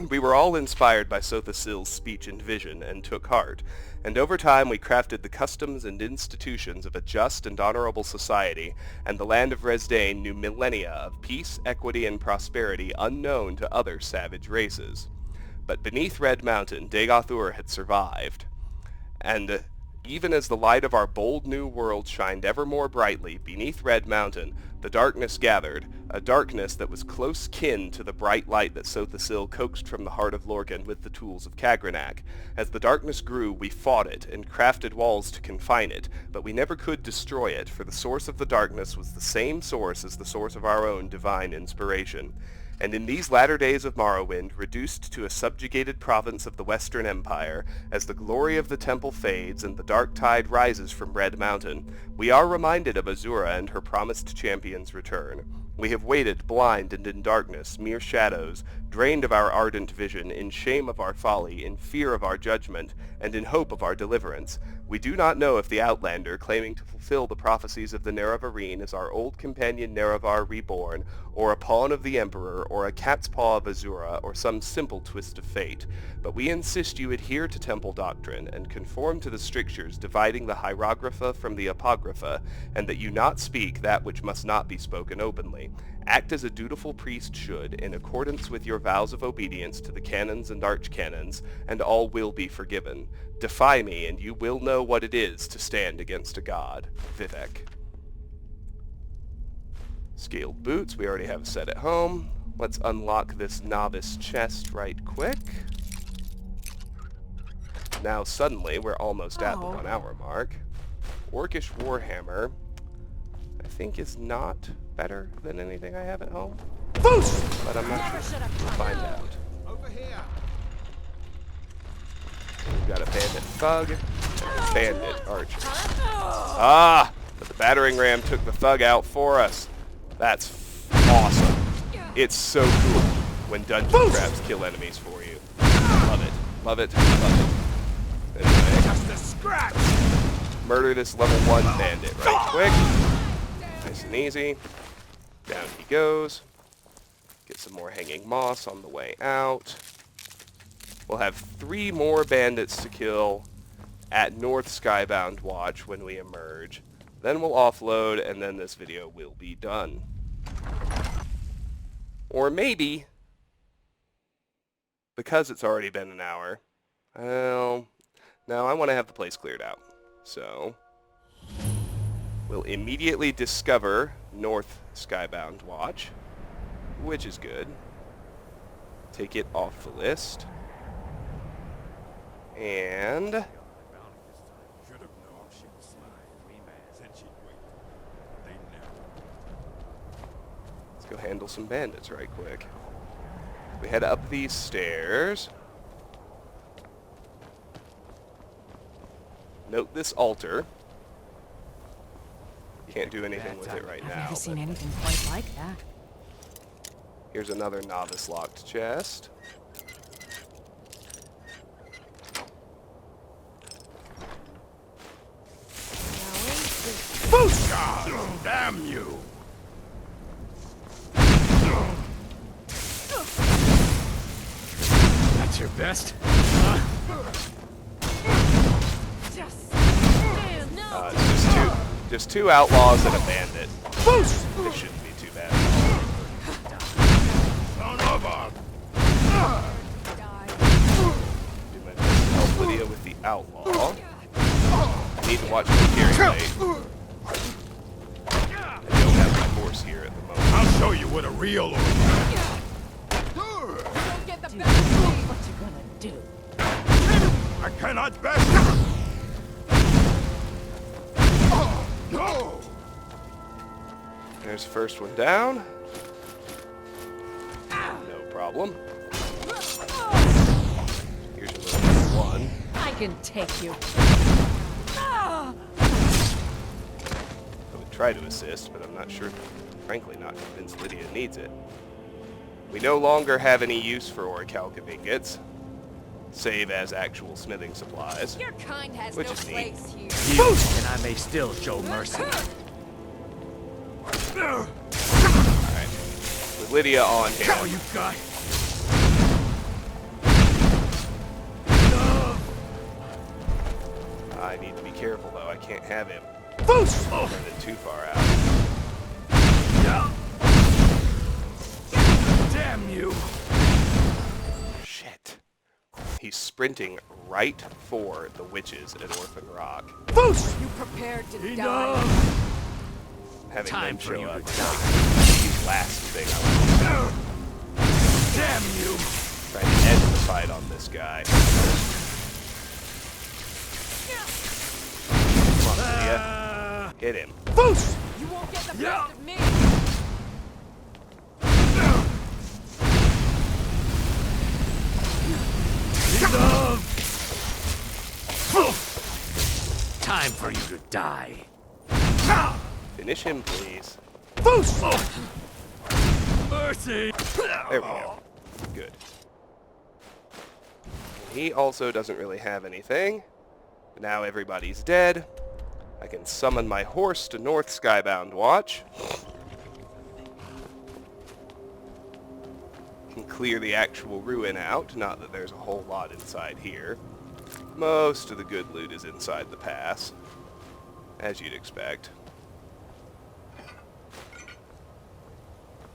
We were all inspired by Sotha-Sil's speech and vision, and took heart, and over time we crafted the customs and institutions of a just and honorable society, and the land of Resdain knew millennia of peace, equity, and prosperity unknown to other savage races. But beneath Red Mountain, Dagoth-Ur had survived, and even as the light of our bold new world shined ever more brightly, beneath Red Mountain, the darkness gathered, a darkness that was close kin to the bright light that Sotha-Sil coaxed from the heart of Lorkhan with the tools of Kagranak. As the darkness grew, we fought it, and crafted walls to confine it, but we never could destroy it, for the source of the darkness was the same source as the source of our own divine inspiration. And in these latter days of Morrowind, reduced to a subjugated province of the Western Empire, as the glory of the temple fades and the dark tide rises from Red Mountain, we are reminded of Azura and her promised champion's return. We have waited blind and in darkness, mere shadows, drained of our ardent vision, in shame of our folly, in fear of our judgment, and in hope of our deliverance. We do not know if the Outlander, claiming to fulfill the prophecies of the Nerevarine, is our old companion Nerevar reborn, or a pawn of the Emperor, or a cat's paw of Azura, or some simple twist of fate. But we insist you adhere to temple doctrine, and conform to the strictures dividing the hieroglypha from the apocrypha, and that you not speak that which must not be spoken openly. Act as a dutiful priest should, in accordance with your vows of obedience to the canons and archcanons, and all will be forgiven. Defy me, and you will know what it is to stand against a god. Vivek. Scaled boots, we already have a set at home. Let's unlock this novice chest right quick. Now suddenly we're almost at the 1 hour mark. Orcish Warhammer, I think, is not better than anything I have at home. Boost! But I'm not sure. We'll find out. Over here. We've got a bandit thug and a bandit archer. Ah! But the battering ram took the thug out for us. That's awesome. It's so cool when dungeon traps kill enemies for you. I love it. Love it. Love it. Anyway, Just a scratch! murder this level 1 bandit right quick. Nice and easy. Down he goes. Get some more hanging moss on the way out. We'll have 3 more bandits to kill at North Skybound Watch when we emerge. Then we'll offload, and then this video will be done. Or maybe, because it's already been an hour, well, no, I want to have the place cleared out. So, we'll immediately discover North Skybound Watch, which is good. Take it off the list. And Should have known she was mine. Said she'd wait. They never. let's go handle some bandits right quick. We head up these stairs. Note this altar. Can't do anything with it right I've now. never seen but anything quite like that. here's another novice locked chest. God damn you! That's your best? It's just two outlaws and a bandit. They shouldn't be too bad. Son of a... Do my best to help Lydia with the outlaw. I need to watch my carry weight. I don't have my horse here at the moment. I'll show you what a real orc is. Don't get the best of me. What you gonna do? I cannot best... No! There's the first one down. No problem. Here's another one. I can take you. I would try to assist, but I'm not sure. Frankly, not convinced Lydia needs it. We no longer have any use for orichalcum ingots, save as actual smithing supplies. Your kind has Which no is neat. place here. And I may still show mercy. Alright. With Lydia on How hand. you got? I need to be careful though, I can't have him Boost! run it too far out. Damn you! Shit. He's sprinting right for the witches at Orphan Rock. Boost! You prepared to die. Enough! Having Time them for show you up to is like the last thing I want. Damn you! Trying to end the fight on this guy. Come on, Lydia. Hit him. Boost! You won't get the Yeah. best of me. Enough! Time for you to die. Finish him, please. Boost! Mercy! There we go. Good. He also doesn't really have anything. But now everybody's dead. I can summon my horse to North Skybound Watch. Can clear the actual ruin out. Not that there's a whole lot inside here. Most of the good loot is inside the pass, as you'd expect.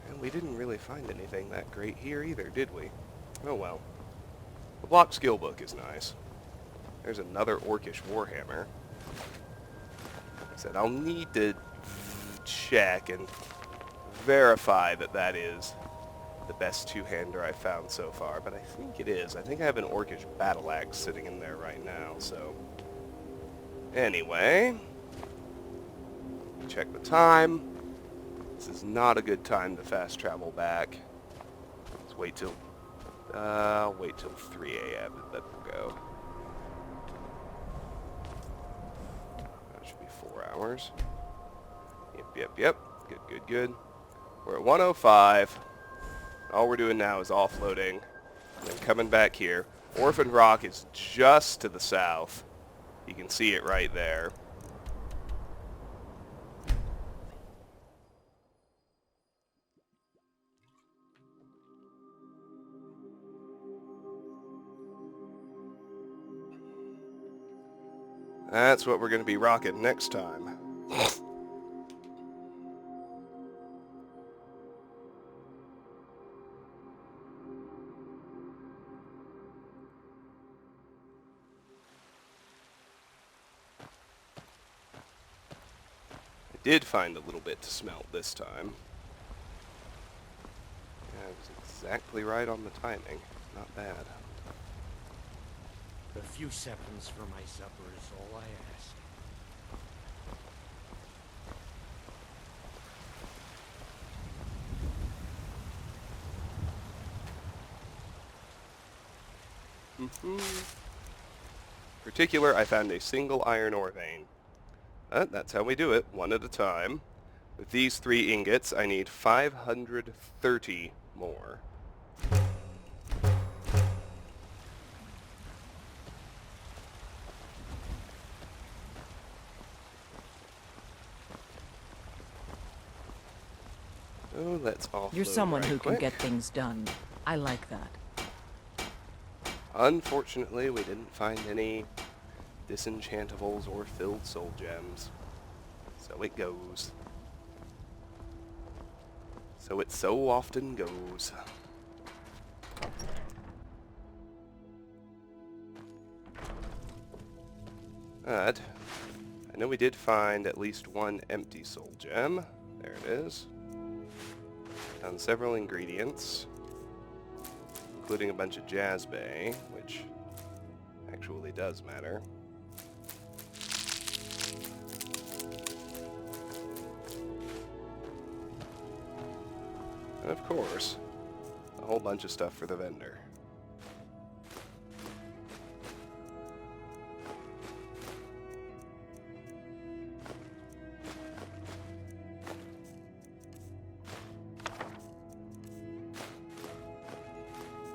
And we didn't really find anything that great here either, did we? Oh well. The block skill book is nice. There's another orcish warhammer. I said I'll need to check and verify that that is the best two-hander I've found so far, but I think it is. I think I have an orcish battle axe sitting in there right now, so... Anyway... Check the time. This is not a good time to fast travel back. Let's wait till... wait till 3 a.m. and then we'll go. That should be 4 hours. Yep. Good. We're at 1:05. All we're doing now is offloading, and then coming back here. Orphan Rock is just to the south. You can see it right there. That's what we're going to be rocking next time. I did find a little bit to smelt this time. Yeah, it was exactly right on the timing. Not bad. A few seconds for my supper is all I ask. Particular, I found a single iron ore vein. That's how we do it, one at a time. With these 3 ingots, I need 530 more. Oh, let's offload You're someone right who can quick. get things done. I like that. Unfortunately, we didn't find any disenchantables or filled soul gems. So it goes. So it so often goes. But I know we did find at least 1 empty soul gem. There it is. Found several ingredients, including a bunch of jazzbay, which actually does matter. And of course, a whole bunch of stuff for the vendor.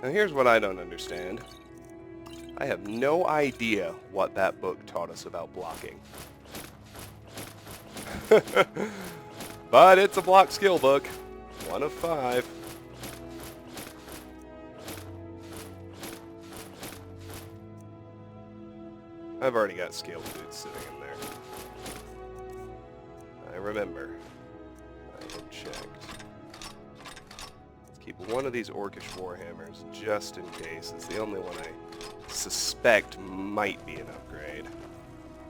Now here's what I don't understand. I have no idea what that book taught us about blocking. But it's a block skill book. 1 of 5. I've already got scaled boots sitting in there. I remember. I had checked. Let's keep one of these orcish warhammers just in case. It's the only one I suspect might be an upgrade.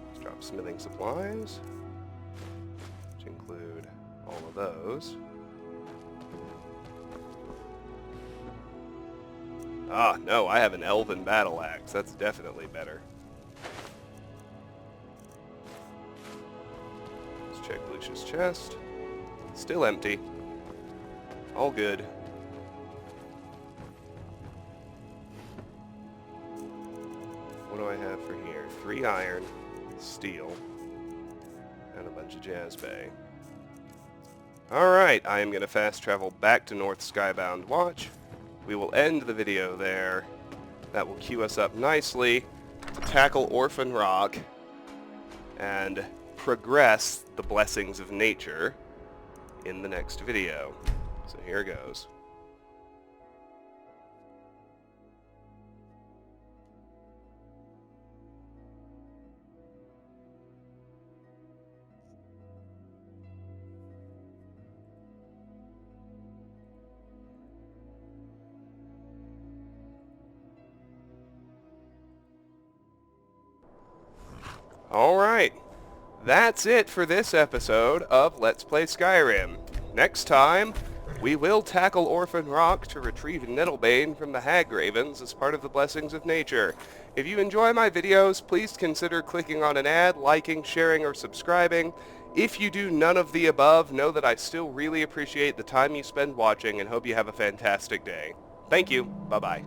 Let's drop smithing supplies, which include all of those. Ah, no, I have an elven battle axe. That's definitely better. Let's check Lucia's chest. Still empty. All good. What do I have for here? 3 iron, steel, and a bunch of jazzbay. Alright, I am going to fast travel back to North Skybound Watch. We will end the video there. That will queue us up nicely to tackle Orphan Rock and progress the blessings of nature in the next video. So here goes. Alright, that's it for this episode of Let's Play Skyrim. Next time, we will tackle Orphan Rock to retrieve Nettlebane from the Hag Ravens as part of the Blessings of Nature. If you enjoy my videos, please consider clicking on an ad, liking, sharing, or subscribing. If you do none of the above, know that I still really appreciate the time you spend watching and hope you have a fantastic day. Thank you. Bye-bye.